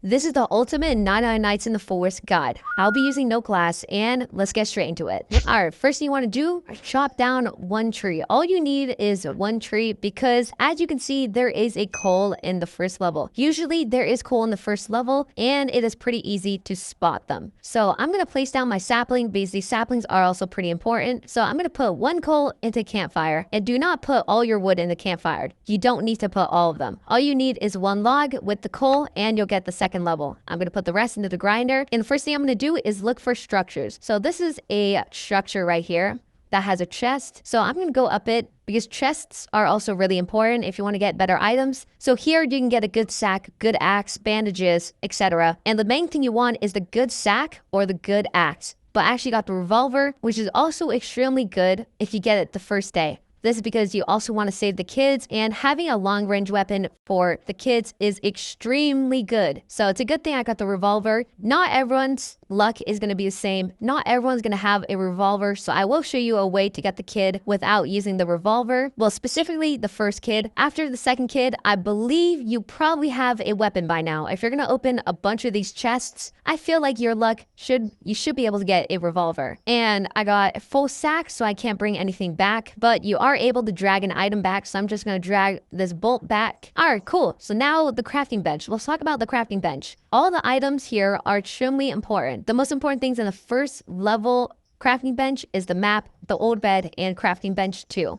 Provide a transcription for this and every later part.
This is the ultimate 99 Nights in the Forest guide. I'll be using no glass and let's get straight into it. Alright, first thing you want to do, chop down one tree. All you need is one tree because as you can see, there is a coal in the first level. Usually there is coal in the first level and it is pretty easy to spot them. So I'm going to place down my sapling because these saplings are also pretty important. So I'm going to put one coal into campfire and do not put all your wood in the campfire. You don't need to put all of them. All you need is one log with the coal and you'll get the second level. I'm going to put the rest into the grinder. And the first thing I'm going to do is look for structures. So this is a structure right here that has a chest. So I'm going to go up it because chests are also really important if you want to get better items. So here you can get a good sack, good axe, bandages, etc. And the main thing you want is the good sack or the good axe. But I actually got the revolver, which is also extremely good if you get it the first day. This is because you also want to save the kids, and having a long-range weapon for the kids is extremely good. So it's a good thing I got the revolver. Not everyone's luck is going to be the same. Not everyone's going to have a revolver, so I will show you a way to get the kid without using the revolver. Well, specifically the first kid. After the second kid, I believe you probably have a weapon by now. If you're going to open a bunch of these chests, I feel like you should be able to get a revolver. And I got a full sack, so I can't bring anything back, but you are able to drag an item back, so I'm just going to drag this bolt back. Alright, cool. So now the crafting bench. Let's talk about the crafting bench. All the items here are extremely important. The most important things in the first level crafting bench is the map, the old bed, and crafting bench 2.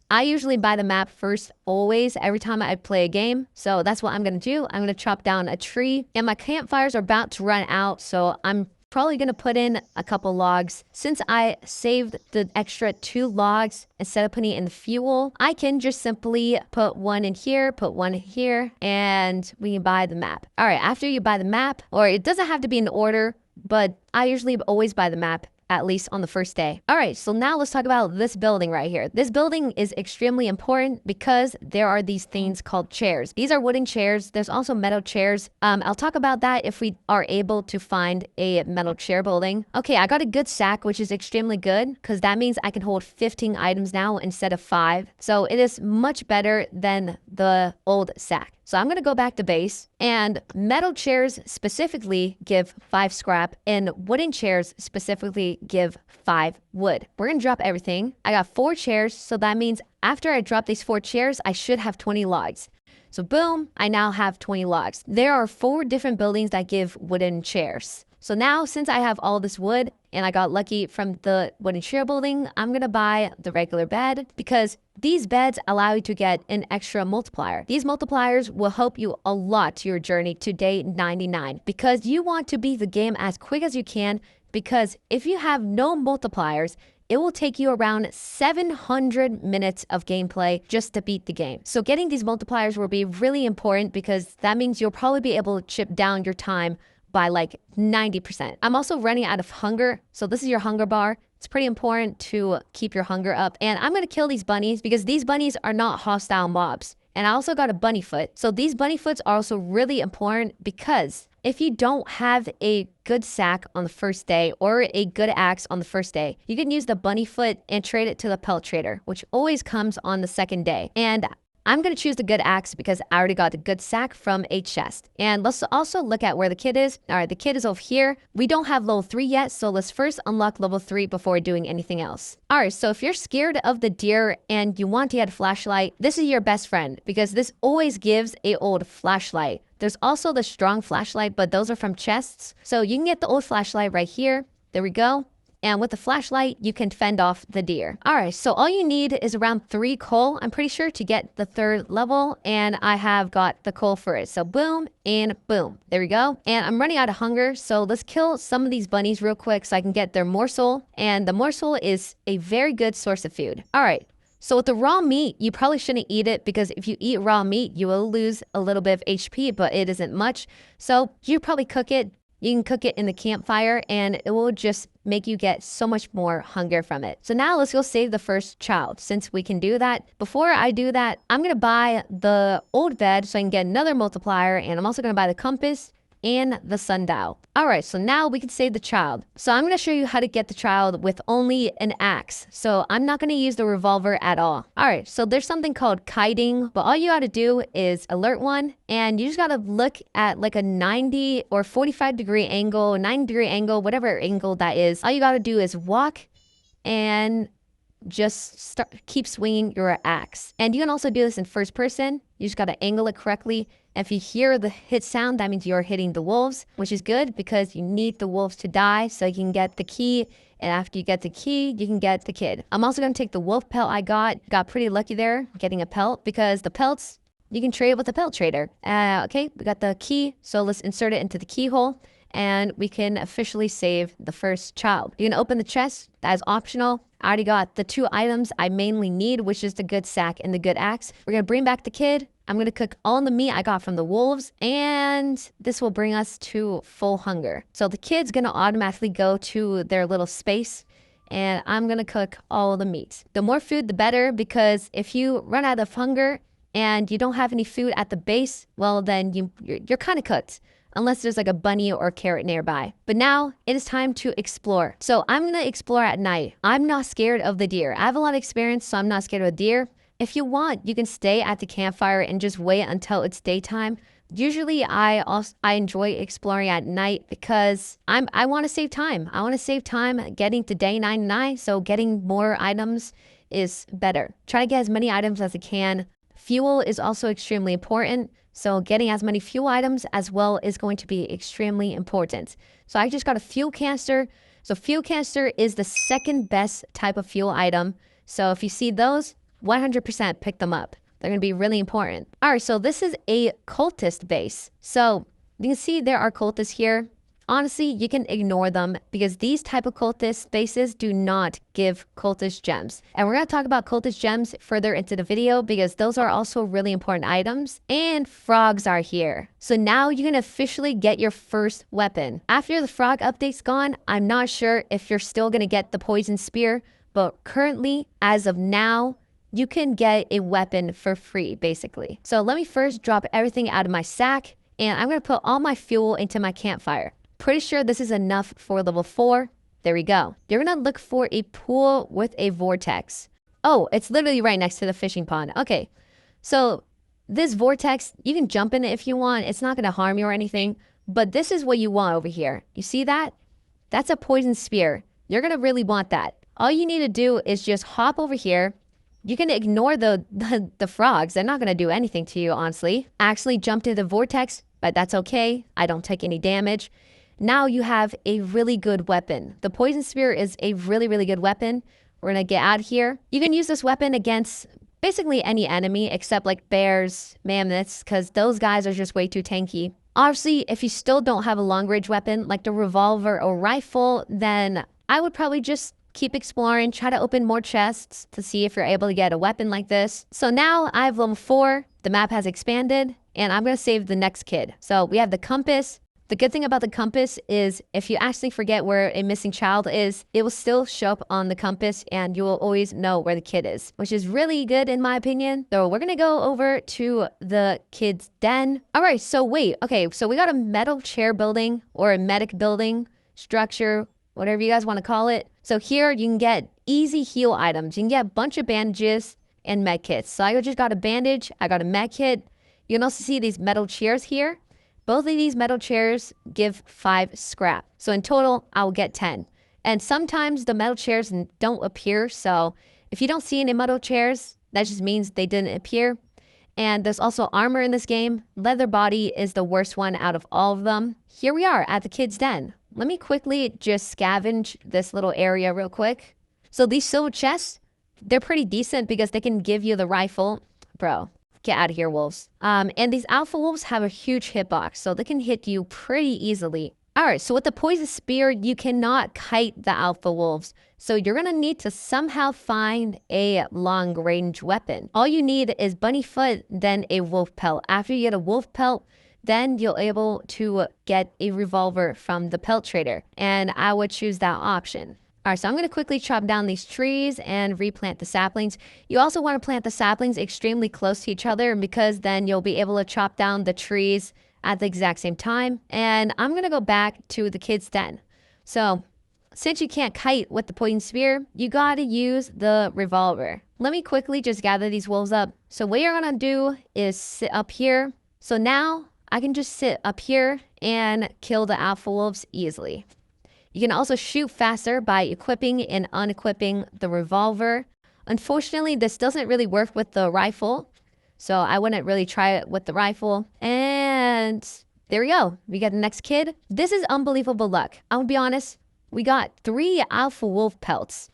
I usually buy the map first, always, every time I play a game. So that's what I'm going to do. I'm going to chop down a tree, and my campfires are about to run out, so I'm probably going to put in a couple logs. Since I saved the extra 2 logs instead of putting it in the fuel, I can just simply put one in here, put one here, and we can buy the map. All right, after you buy the map, or it doesn't have to be in order, but I usually always buy the map, at least on the first day. All right, so now let's talk about this building right here. This building is extremely important because there are these things called chairs. These are wooden chairs. There's also metal chairs. I'll talk about that if we are able to find a metal chair building. Okay, I got a good sack, which is extremely good because that means I can hold 15 items now instead of 5. So it is much better than the old sack. So I'm going to go back to base, and metal chairs specifically give 5 scrap and wooden chairs specifically give 5 wood. We're going to drop everything. I got 4 chairs, so that means after I drop these 4 chairs, I should have 20 logs. So boom, I now have 20 logs. There are 4 different buildings that give wooden chairs. So now, since I have all this wood and I got lucky from the wooden chair building, I'm going to buy the regular bed because these beds allow you to get an extra multiplier. These multipliers will help you a lot to your journey to day 99 because you want to beat the game as quick as you can, because if you have no multipliers, it will take you around 700 minutes of gameplay just to beat the game. So getting these multipliers will be really important because that means you'll probably be able to chip down your time by like 90%. I'm also running out of hunger. So this is your hunger bar. It's pretty important to keep your hunger up. And I'm going to kill these bunnies because these bunnies are not hostile mobs. And I also got a bunny foot. So these bunny foots are also really important because if you don't have a good sack on the first day or a good axe on the first day, you can use the bunny foot and trade it to the pelt trader, which always comes on the second day. And I'm going to choose the good axe because I already got the good sack from a chest. And let's also look at where the kid is. All right, the kid is over here. We don't have level 3 yet, so let's first unlock level 3 before doing anything else. All right, so if you're scared of the deer and you want to get a flashlight, this is your best friend because this always gives a old flashlight. There's also the strong flashlight, but those are from chests. So you can get the old flashlight right here. There we go. And with the flashlight, you can fend off the deer. All right, so all you need is around 3 coal, I'm pretty sure, to get the 3rd level. And I have got the coal for it. So boom and boom. There we go. And I'm running out of hunger. So let's kill some of these bunnies real quick so I can get their morsel. And the morsel is a very good source of food. All right. So with the raw meat, you probably shouldn't eat it because if you eat raw meat, you will lose a little bit of HP, but it isn't much. So you probably cook it. You can cook it in the campfire and it will just make you get so much more hunger from it. So now let's go save the first child since we can do that. Before I do that, I'm going to buy the old bed so I can get another multiplier, and I'm also going to buy the compass and the sundial. All right, so now we can save the child. So I'm going to show you how to get the child with only an axe. So I'm not going to use the revolver at all. All right, so there's something called kiting, but all you got to do is alert one, and you just got to look at like a 90 or 45 degree angle, 90-degree angle, whatever angle that is. All you got to do is walk and just keep swinging your axe. And you can also do this in first person. You just got to angle it correctly. If you hear the hit sound, that means you're hitting the wolves, which is good because you need the wolves to die so you can get the key. And after you get the key, you can get the kid. I'm also going to take the wolf pelt I got pretty lucky there getting a pelt, because the pelts you can trade with a pelt trader. Okay, we got the key, so let's insert it into the keyhole and we can officially save the first child. You can open the chest, that is optional. I already got the 2 items I mainly need, which is the good sack and the good axe. We're gonna bring back the kid. I'm gonna cook all the meat I got from the wolves, and this will bring us to full hunger. So the kid's gonna automatically go to their little space, and I'm gonna cook all the meat. The more food, the better, because if you run out of hunger and you don't have any food at the base, well, then you're kind of cooked. Unless there's like a bunny or a carrot nearby. But now it is time to explore. So I'm gonna explore at night. I'm not scared of the deer. I have a lot of experience, so I'm not scared of a deer. If you want, you can stay at the campfire and just wait until it's daytime. Usually I enjoy exploring at night because I want to save time. I want to save time getting to day 99, so getting more items is better. Try to get as many items as I can. Fuel is also extremely important. So getting as many fuel items as well is going to be extremely important. So I just got a fuel canister. So fuel canister is the second best type of fuel item. So if you see those, 100% pick them up. They're going to be really important. All right, so this is a cultist base. So you can see there are cultists here. Honestly, you can ignore them because these type of cultist bases do not give cultist gems. And we're going to talk about cultist gems further into the video because those are also really important items. And frogs are here. So now you can officially get your first weapon. After the frog update's gone, I'm not sure if you're still going to get the poison spear, but currently, as of now, you can get a weapon for free, basically. So let me first drop everything out of my sack, and I'm going to put all my fuel into my campfire. Pretty sure this is enough for level 4. There we go. You're gonna look for a pool with a vortex. Oh, it's literally right next to the fishing pond. Okay, so this vortex, you can jump in it if you want. It's not gonna harm you or anything, but this is what you want over here. You see that? That's a poison spear. You're gonna really want that. All you need to do is just hop over here. You can ignore the frogs. They're not gonna do anything to you, honestly. Actually jump to the vortex, but that's okay. I don't take any damage. Now you have a really good weapon. The poison spear is a really, really good weapon. We're gonna get out of here. You can use this weapon against basically any enemy except like bears, mammoths, because those guys are just way too tanky. Obviously, if you still don't have a long range weapon like the revolver or rifle, then I would probably just keep exploring, try to open more chests to see if you're able to get a weapon like this. So now I have level 4, the map has expanded, and I'm gonna save the next kid. So we have the compass. The good thing about the compass is if you actually forget where a missing child is, it will still show up on the compass and you will always know where the kid is, which is really good in my opinion. So we're gonna go over to the kid's den. All right, so wait, okay, so we got a metal chair building or a medic building structure, whatever you guys want to call it. So here you can get easy heal items. You can get a bunch of bandages and med kits. So I just got a bandage, I got a med kit. You can also see these metal chairs here. Both of these metal chairs give 5 scrap. So in total, I'll get 10. And sometimes the metal chairs don't appear. So if you don't see any metal chairs, that just means they didn't appear. And there's also armor in this game. Leather body is the worst one out of all of them. Here we are at the kid's den. Let me quickly just scavenge this little area real quick. So these silver chests, they're pretty decent because they can give you the rifle. Bro. Get out of here, wolves. And these alpha wolves have a huge hitbox, so they can hit you pretty easily. All right, so with the poison spear, you cannot kite the alpha wolves. So you're gonna need to somehow find a long range weapon. All you need is bunny foot, then a wolf pelt. After you get a wolf pelt, then you'll able to get a revolver from the pelt trader. And I would choose that option. All right, so I'm going to quickly chop down these trees and replant the saplings. You also want to plant the saplings extremely close to each other because then you'll be able to chop down the trees at the exact same time. And I'm going to go back to the kid's den. So since you can't kite with the poison spear, you got to use the revolver. Let me quickly just gather these wolves up. So what you're going to do is sit up here. So now I can just sit up here and kill the alpha wolves easily. You can also shoot faster by equipping and unequipping the revolver. Unfortunately, this doesn't really work with the rifle, so I wouldn't really try it with the rifle. And there we go. We got the next kid. This is unbelievable luck. I'll be honest. We got 3 alpha wolf pelts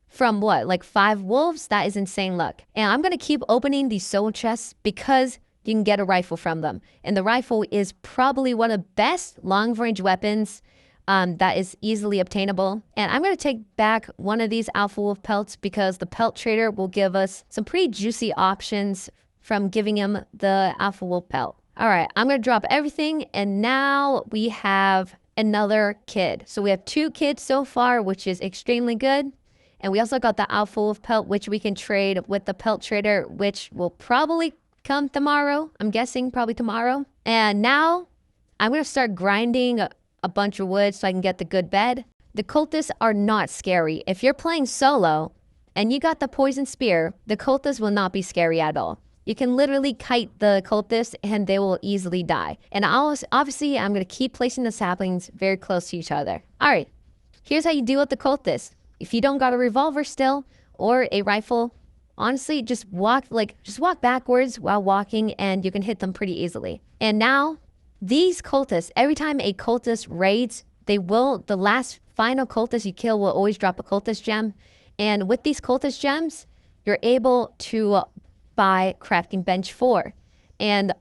from what, like 5 wolves? That is insane luck. And I'm going to keep opening these soul chests because you can get a rifle from them. And the rifle is probably one of the best long-range weapons that is easily obtainable. And I'm going to take back one of these alpha wolf pelts because the pelt trader will give us some pretty juicy options from giving him the alpha wolf pelt. All right, I'm going to drop everything. And now we have another kid. So we have 2 kids so far, which is extremely good. And we also got the alpha wolf pelt, which we can trade with the pelt trader, which will probably come tomorrow. I'm guessing probably tomorrow. And now I'm going to start grinding a bunch of wood so I can get the good bed. The cultists are not scary. If you're playing solo and you got the poison spear, the cultists will not be scary at all. You can literally kite the cultists and they will easily die. And obviously, I'm going to keep placing the saplings very close to each other. All right, here's how you deal with the cultists. If you don't got a revolver still or a rifle, honestly, just walk backwards while walking and you can hit them pretty easily. And now, these cultists, every time a cultist raids, the last final cultist you kill will always drop a cultist gem. And with these cultist gems, you're able to buy crafting bench 4. And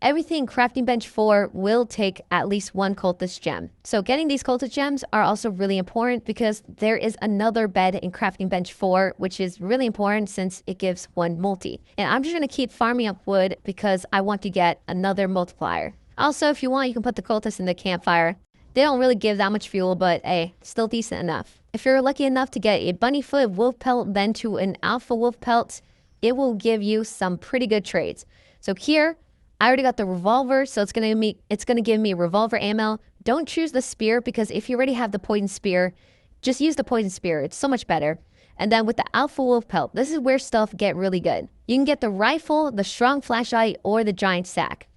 everything crafting bench 4 will take at least 1 cultist gem. So getting these cultist gems are also really important because there is another bed in crafting bench 4, which is really important since it gives 1 multi. And I'm just going to keep farming up wood because I want to get another multiplier. Also, if you want, you can put the cultists in the campfire. They don't really give that much fuel, but hey, still decent enough. If you're lucky enough to get a bunnyfoot wolf pelt then to an alpha wolf pelt, it will give you some pretty good trades. So here, I already got the revolver, so it's gonna give me revolver ammo. Don't choose the spear because if you already have the poison spear, just use the poison spear. It's so much better. And then with the alpha wolf pelt, this is where stuff get really good. You can get the rifle, the strong flashlight, or the giant sack.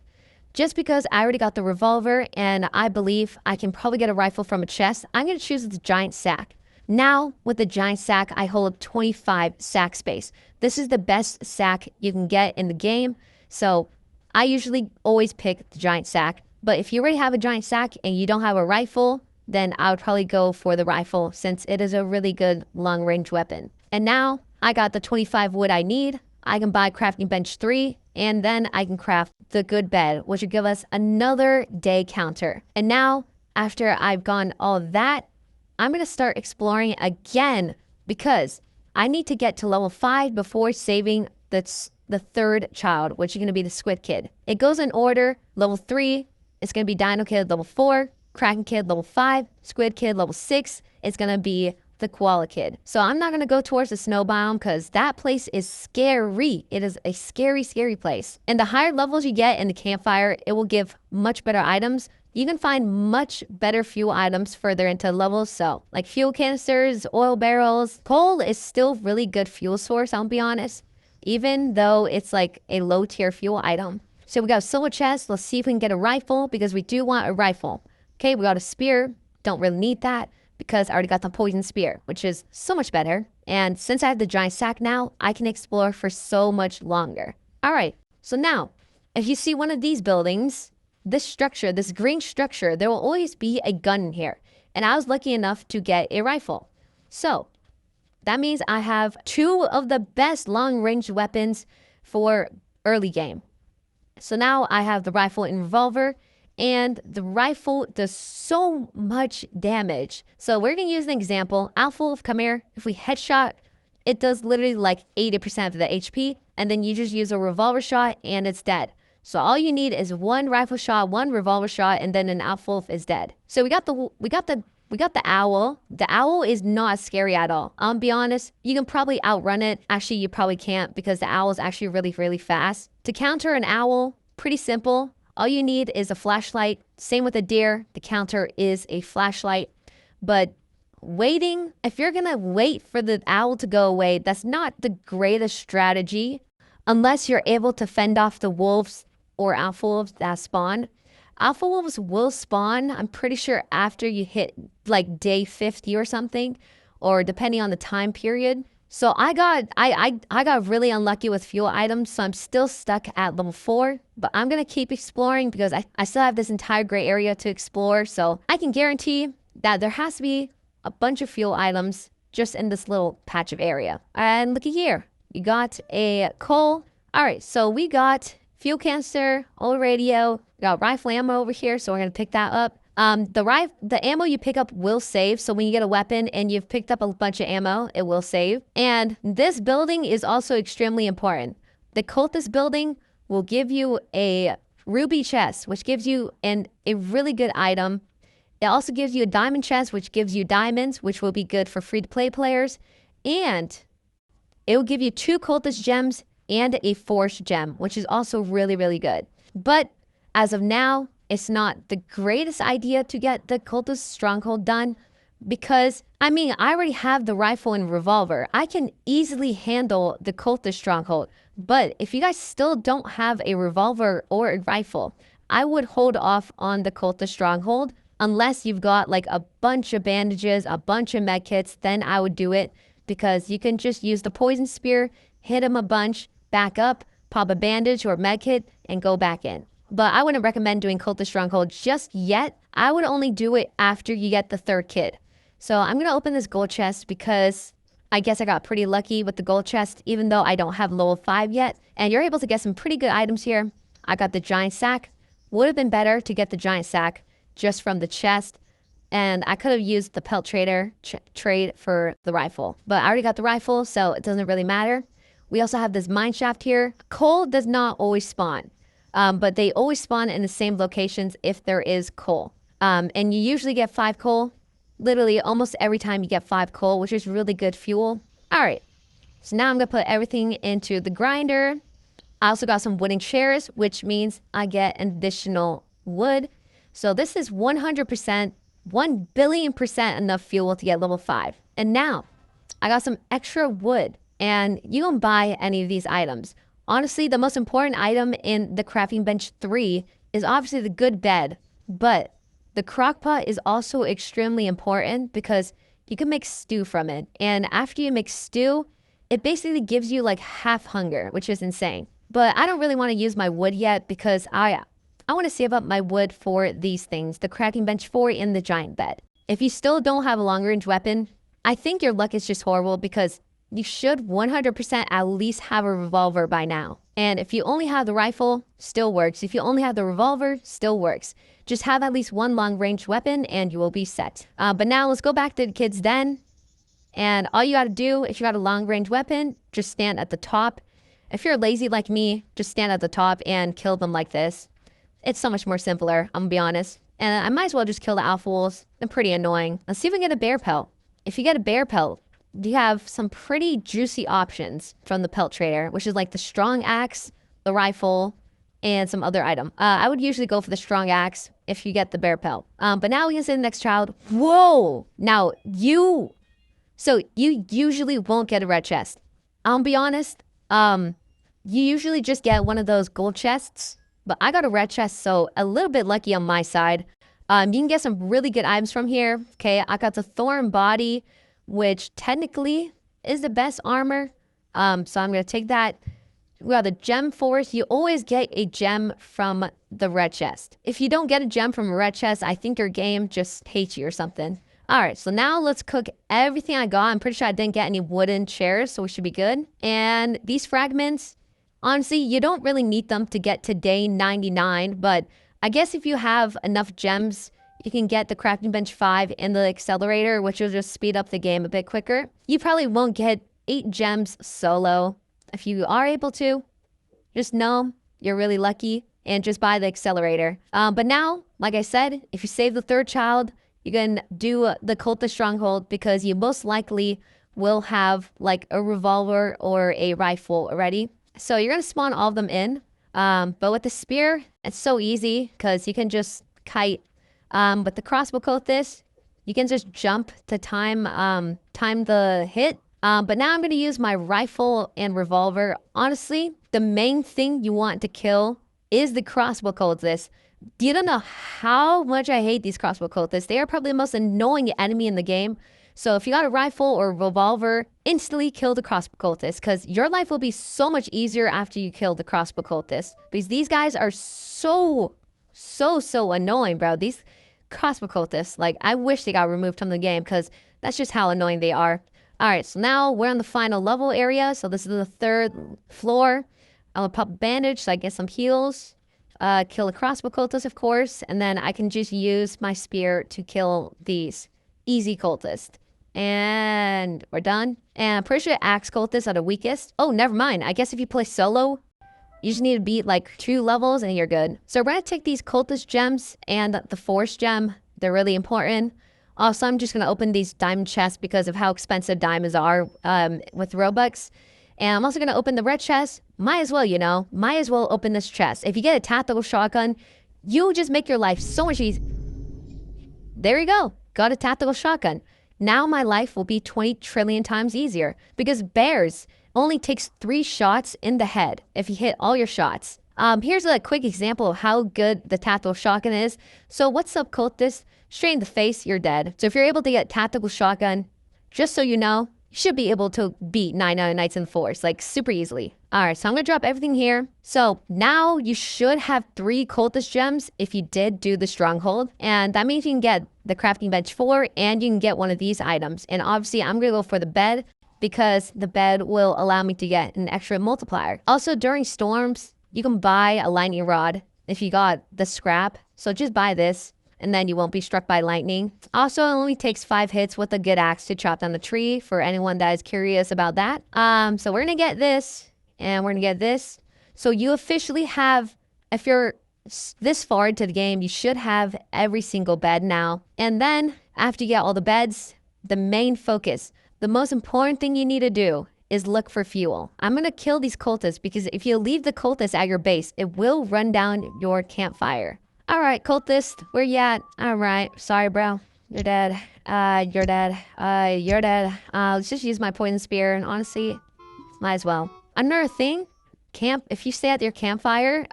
Just because I already got the revolver and I believe I can probably get a rifle from a chest, I'm going to choose the giant sack. Now, with the giant sack, I hold up 25 sack space. This is the best sack you can get in the game. So I usually always pick the giant sack. But if you already have a giant sack and you don't have a rifle, then I would probably go for the rifle since it is a really good long-range weapon. And now I got the 25 wood I need. I can buy crafting bench 3 and then I can craft the good bed, which will give us another day counter. And now, after I've gone all that, I'm going to start exploring again because I need to get to level 5 before saving the 3rd child, which is going to be the squid kid. It goes in order. Level 3 is going to be dino kid. Level 4, kraken kid. Level 5, squid kid. Level 6 is going to be the koala kid. So I'm not going to go towards the snow biome because that place is scary. It is a scary, scary place. And the higher levels you get in the campfire, it will give much better items. You can find much better fuel items further into levels. So like fuel canisters, oil barrels, coal is still really good fuel source, I'll be honest, even though it's like a low tier fuel item. So we got a silver chest. Let's see if we can get a rifle because we do want a rifle. Okay, we got a spear. Don't really need that because I already got the poison spear, which is so much better. And since I have the giant sack now, I can explore for so much longer. All right, so now, if you see one of these buildings, this structure, this green structure, there will always be a gun in here. And I was lucky enough to get a rifle. So that means I have 2 of the best long-range weapons for early game. So now I have the rifle and revolver. And the rifle does so much damage. So we're going to use an example. Alpha Wolf, come here. If we headshot, it does literally like 80% of the HP. And then you just use a revolver shot and it's dead. So all you need is 1 rifle shot, 1 revolver shot, and then an Alpha Wolf is dead. So we got the owl. The owl is not scary at all. I'll be honest, you can probably outrun it. Actually, you probably can't because the owl is actually really, really fast. To counter an owl, pretty simple. All you need is a flashlight. Same with a deer. The counter is a flashlight. But waiting, if you're gonna wait for the owl to go away, that's not the greatest strategy unless you're able to fend off the wolves or alpha wolves that spawn. Alpha wolves will spawn, I'm pretty sure, after you hit like day 50 or something, or depending on the time period. So I got really unlucky with fuel items, so I'm still stuck at level 4, but I'm gonna keep exploring because I still have this entire gray area to explore, so I can guarantee that there has to be a bunch of fuel items just in this little patch of area. And looky here, you got a coal. All right, so we got fuel canister, old radio, we got rifle ammo over here, so we're gonna pick that up. The ammo you pick up will save, so when you get a weapon and you've picked up a bunch of ammo, it will save. And this building is also extremely important. The cultist building will give you a ruby chest, which gives you a really good item. It also gives you a diamond chest, which gives you diamonds, which will be good for free-to-play players. And it will give you 2 cultist gems and a forged gem, which is also really, really good. But as of now, it's not the greatest idea to get the cultist stronghold done because, I mean, I already have the rifle and revolver. I can easily handle the cultist stronghold. But if you guys still don't have a revolver or a rifle, I would hold off on the cultist stronghold unless you've got like a bunch of bandages, a bunch of medkits, then I would do it because you can just use the poison spear, hit him a bunch, back up, pop a bandage or medkit, and go back in. But I wouldn't recommend doing Cultist Stronghold just yet. I would only do it after you get the 3rd kid. So I'm going to open this gold chest because I guess I got pretty lucky with the gold chest, even though I don't have level 5 yet. And you're able to get some pretty good items here. I got the giant sack. Would have been better to get the giant sack just from the chest. And I could have used the pelt trader trade for the rifle. But I already got the rifle, so it doesn't really matter. We also have this mine shaft here. Coal does not always spawn. But they always spawn in the same locations if there is coal. And you usually get 5 coal. Literally almost every time you get 5 coal, which is really good fuel. All right, so now I'm gonna put everything into the grinder. I also got some wooden chairs, which means I get an additional wood. So this is 100%, 1 billion% enough fuel to get level 5. And now I got some extra wood and you can buy any of these items. Honestly, the most important item in the crafting bench 3 is obviously the good bed, but the crock pot is also extremely important because you can make stew from it. And after you make stew, it basically gives you like half hunger, which is insane. But I don't really want to use my wood yet because I want to save up my wood for these things, the crafting bench 4 and the giant bed. If you still don't have a long range weapon, I think your luck is just horrible because you should 100% at least have a revolver by now. And if you only have the rifle, still works. If you only have the revolver, still works. Just have at least 1 long range weapon and you will be set. But now let's go back to the kids' den. And all you got to do, if you got a long range weapon, just stand at the top. If you're lazy like me, just stand at the top and kill them like this. It's so much more simpler, I'm gonna be honest. And I might as well just kill the alpha wolves. They're pretty annoying. Let's see if we can get a bear pelt. If you get a bear pelt, you have some pretty juicy options from the pelt trader, which is like the strong axe, the rifle, and some other item. I would usually go for the strong axe if you get the bear pelt. But now we can say the next child. Whoa! Now, so you usually won't get a red chest. I'll be honest, you usually just get one of those gold chests, but I got a red chest, so a little bit lucky on my side. You can get some really good items from here. Okay, I got the thorn body, which technically is the best armor. So I'm going to take that. We got the gem force. You always get a gem from the red chest. If you don't get a gem from a red chest, I think your game just hates you or something. All right, so now let's cook everything I got. I'm pretty sure I didn't get any wooden chairs, so we should be good. And these fragments, honestly, you don't really need them to get to day 99, but I guess if you have enough gems, you can get the crafting bench 5 and the accelerator, which will just speed up the game a bit quicker. You probably won't get 8 gems solo. If you are able to, just know you're really lucky and just buy the accelerator. But now, like I said, if you save the 3rd child, you can do the cultist stronghold because you most likely will have like a revolver or a rifle already. So you're going to spawn all of them in. But with the spear, it's so easy because you can just kite. But the crossbow cultist, you can just jump to time the hit. But now I'm going to use my rifle and revolver. Honestly, the main thing you want to kill is the crossbow cultist. You don't know how much I hate these crossbow cultists. They are probably the most annoying enemy in the game. So if you got a rifle or revolver, instantly kill the crossbow cultist because your life will be so much easier after you kill the crossbow cultist. Because these guys are so annoying, bro. These crossbow cultists, like, I wish they got removed from the game because that's just how annoying they are. All right, so now we're on the final level area. So this is the 3rd floor. I'll pop a bandage so I get some heals. Kill the crossbow cultists, of course, and then I can just use my spear to kill these easy cultists. And we're done. And I'm pretty sure axe cultists are the weakest. Oh, never mind. I guess if you play solo, you just need to beat like 2 levels and you're good. So we're gonna take these cultist gems and the force gem. They're really important. Also, I'm just gonna open these diamond chests because of how expensive diamonds are with Robux. And I'm also going to open the red chest. Might as well, you know. Might as well open this chest. If you get a tactical shotgun, you just make your life so much easier. There you go. Got a tactical shotgun. Now my life will be 20 trillion times easier. Because bears only takes 3 shots in the head if you hit all your shots. Here's a quick example of how good the tactical shotgun is. So what's up, cultist? Straight in the face, you're dead. So if you're able to get tactical shotgun, just so you know, you should be able to beat 99 Nights in the Forest, like, super easily. All right, so I'm going to drop everything here. So now you should have 3 cultist gems if you did do the stronghold. And that means you can get the crafting bench 4 and you can get one of these items. And obviously, I'm going to go for the bed because the bed will allow me to get an extra multiplier. Also, during storms, you can buy a lightning rod if you got the scrap. So just buy this, and then you won't be struck by lightning. Also, it only takes 5 hits with a good axe to chop down the tree for anyone that is curious about that. So we're gonna get this, and we're gonna get this. So you officially have, if you're this far into the game, you should have every single bed now. And then after you get all the beds, the main focus, the most important thing you need to do is look for fuel. I'm gonna kill these cultists because if you leave the cultists at your base, it will run down your campfire. All right, cultist, where you at? All right, sorry, bro. You're dead. You're dead. You're dead. Let's just use my poison spear, and honestly, might as well. Another thing, if you stay at your campfire,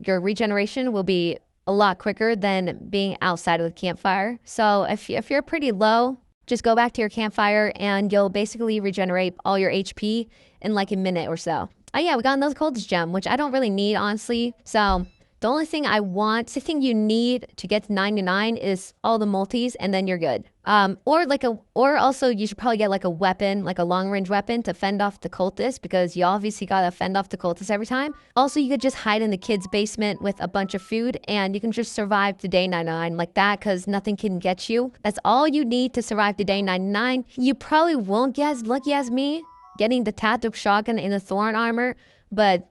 your regeneration will be a lot quicker than being outside of the campfire. So if you're pretty low, just go back to your campfire, and you'll basically regenerate all your HP in like a minute or so. Oh yeah, we got another cultist gem, which I don't really need, honestly. So the only thing the thing you need to get to 99 is all the multis, and then you're good. Or also you should probably get like a weapon, like a long range weapon to fend off the cultists, because you obviously gotta fend off the cultists every time. Also, you could just hide in the kids' basement with a bunch of food, and you can just survive to day 99 like that, because nothing can get you. That's all you need to survive to day 99. You probably won't get as lucky as me getting the tactical shotgun in the thorn armor, but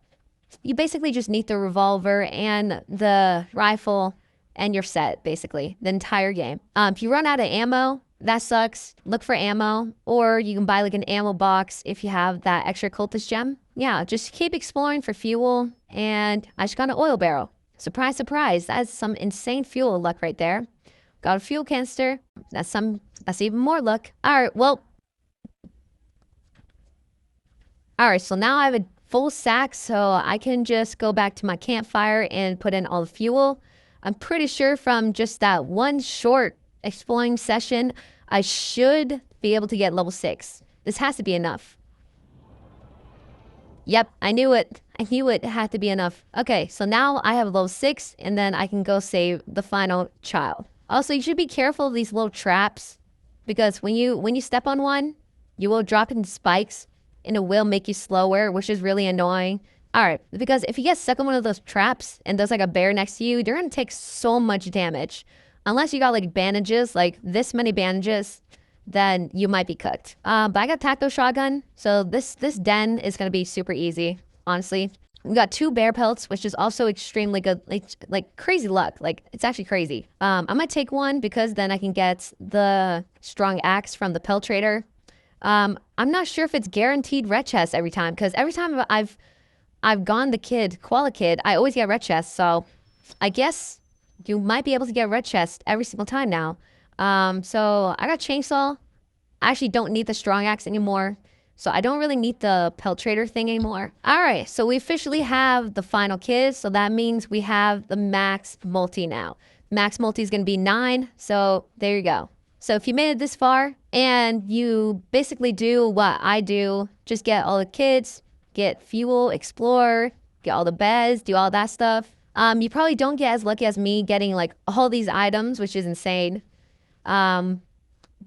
you basically just need the revolver and the rifle, and you're set, basically, the entire game. If you run out of ammo, that sucks. Look for ammo, or you can buy like an ammo box if you have that extra cultist gem. Yeah, just keep exploring for fuel, and I just got an oil barrel. Surprise, surprise, that's some insane fuel luck right there. Got a fuel canister. That's even more luck. All right, well. All right, so now I have a full sack, so I can just go back to my campfire and put in all the fuel. I'm pretty sure from just that one short exploring session, I should be able to get level 6. This has to be enough. Yep, I knew it. I knew it had to be enough. Okay, so now I have level 6, and then I can go save the final child. Also, you should be careful of these little traps, because when you step on one, you will drop into spikes, and it will make you slower, which is really annoying. All right, because if you get stuck on one of those traps and there's like a bear next to you, you're gonna take so much damage. Unless you got like bandages, like this many bandages, then you might be cooked. But I got tactical shotgun, so this den is gonna be super easy, honestly. We got 2 bear pelts, which is also extremely good, like crazy luck. Like, it's actually crazy. I might take one because then I can get the strong axe from the pelt trader. I'm not sure if it's guaranteed red chest every time, because every time I've I've gone the kid, koala kid, I always get red chest. So I guess you might be able to get red chest every single time now. So I got chainsaw. I actually don't need the strong axe anymore. So I don't really need the peltrator thing anymore. All right, so we officially have the final kid. So that means we have the max multi now. Max multi is going to be 9. So there you go. So if you made it this far and you basically do what I do, just get all the kids, get fuel, explore, get all the beds, do all that stuff. You probably don't get as lucky as me getting like all these items, which is insane. But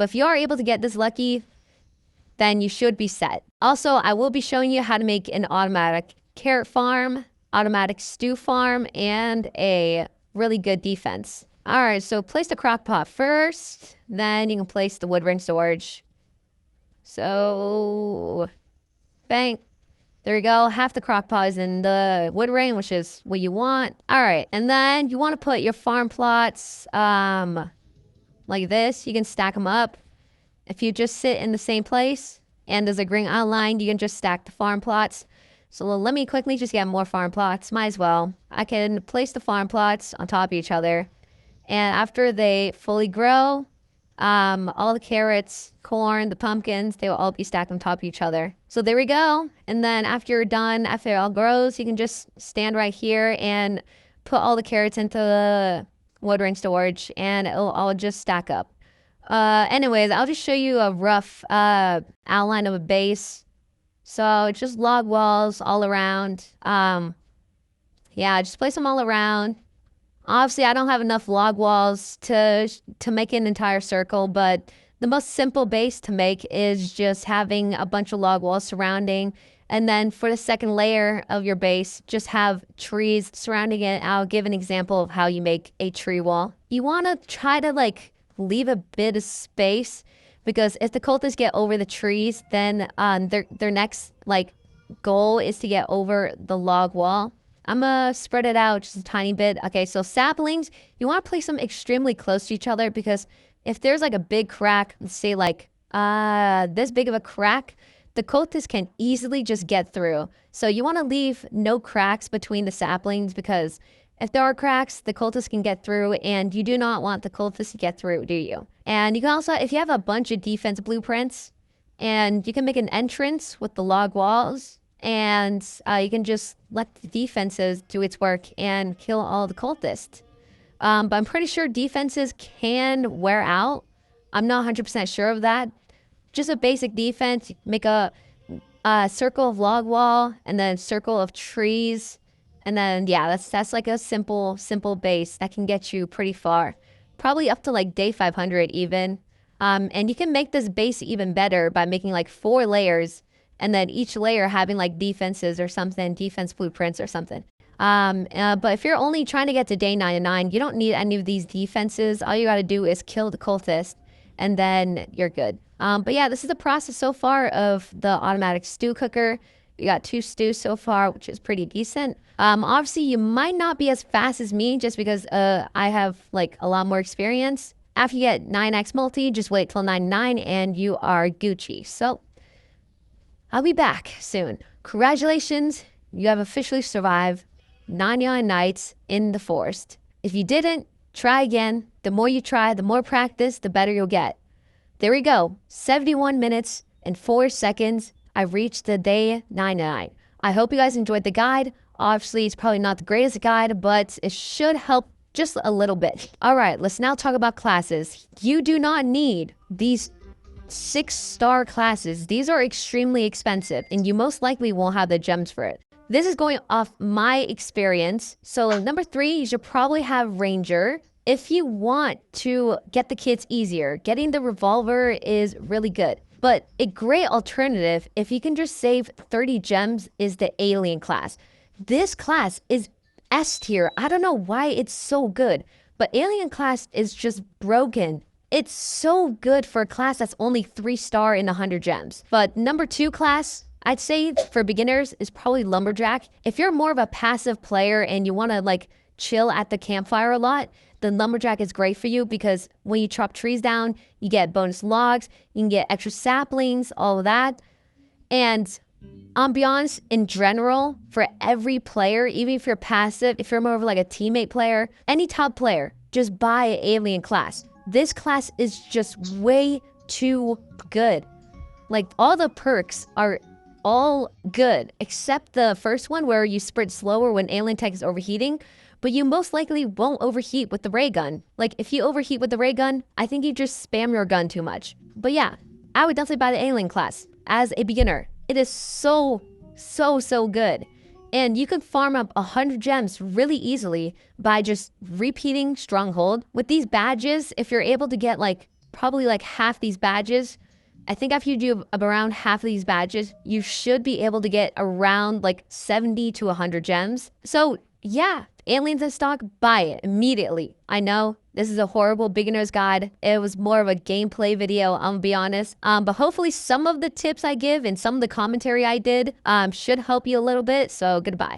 if you are able to get this lucky, then you should be set. Also, I will be showing you how to make an automatic carrot farm, automatic stew farm, and a really good defense. All right, so place the crock pot first, then you can place the wood ring storage. So, bang. There you go. Half the crock pot is in the wood ring, which is what you want. All right, and then you want to put your farm plots like this. You can stack them up. If you just sit in the same place and there's a green outline, you can just stack the farm plots. So let me quickly just get more farm plots. Might as well. I can place the farm plots on top of each other. And after they fully grow, all the carrots, corn, the pumpkins, they will all be stacked on top of each other. So there we go. And then after you're done, after it all grows, you can just stand right here and put all the carrots into the wood ring storage and it'll all just stack up. Anyways, I'll just show you a rough outline of a base. So it's just log walls all around. Yeah, just place them all around. Obviously, I don't have enough log walls to make an entire circle, but the most simple base to make is just having a bunch of log walls surrounding. And then for the second layer of your base, just have trees surrounding it. I'll give an example of how you make a tree wall. You want to try to like leave a bit of space because if the cultists get over the trees, then their next like goal is to get over the log wall. I'm gonna spread it out just a tiny bit. Okay, so saplings, you want to place them extremely close to each other because if there's like a big crack, let's say like this big of a crack, the cultists can easily just get through. So you want to leave no cracks between the saplings because if there are cracks, the cultists can get through, and you do not want the cultists to get through, do you? And you can also, if you have a bunch of defense blueprints, and you can make an entrance with the log walls, and you can just let the defenses do its work and kill all the cultists. But I'm pretty sure defenses can wear out. I'm not 100% sure of that. Just a basic defense, make a circle of log wall, and then circle of trees. And then, yeah, that's like a simple base that can get you pretty far. Probably up to like day 500 even. And you can make this base even better by making like 4 layers. And then each layer having like defenses or something, defense blueprints or something. But if you're only trying to get to day 99, you don't need any of these defenses. All you got to do is kill the cultist and then you're good. But yeah, this is the process so far of the automatic stew cooker. We got 2 stews so far, which is pretty decent. Obviously, you might not be as fast as me just because I have like a lot more experience. After you get 9x multi, just wait till 99 and you are Gucci. So I'll be back soon. Congratulations, you have officially survived 99 nights in the forest. If you didn't, try again. The more you try, the more practice, the better you'll get. There we go. 71 minutes and 4 seconds. I've reached the day 99. I hope you guys enjoyed the guide. Obviously, it's probably not the greatest guide, but it should help just a little bit. All right, let's now talk about classes. You do not need these 6-star classes. These are extremely expensive, and you most likely won't have the gems for it. This is going off my experience. So number 3, you should probably have Ranger. If you want to get the kits easier, getting the revolver is really good. But a great alternative, if you can just save 30 gems, is the alien class. This class is S tier. I don't know why it's so good, but alien class is just broken. It's so good for a class that's only 3-star in 100 gems. But number 2 class, I'd say for beginners, is probably Lumberjack. If you're more of a passive player and you want to like chill at the campfire a lot, then Lumberjack is great for you because when you chop trees down, you get bonus logs, you can get extra saplings, all of that. And Be honest, in general, for every player, even if you're passive, if you're more of like a teammate player, any top player, just buy an alien class. This class is just way too good. Like, all the perks are all good, except the first one where you sprint slower when alien tech is overheating, but you most likely won't overheat with the ray gun. Like, if you overheat with the ray gun, I think you just spam your gun too much. But yeah, I would definitely buy the alien class as a beginner. It is so good. And you can farm up 100 gems really easily by just repeating Stronghold. With these badges, if you're able to get like probably like half these badges, I think after you do around half of these badges, you should be able to get around like 70 to 100 gems. So yeah, aliens in stock, buy it immediately. I know this is a horrible beginner's guide. It was more of a gameplay video, I'm gonna be honest. But hopefully some of the tips I give and some of the commentary I did should help you a little bit. So goodbye.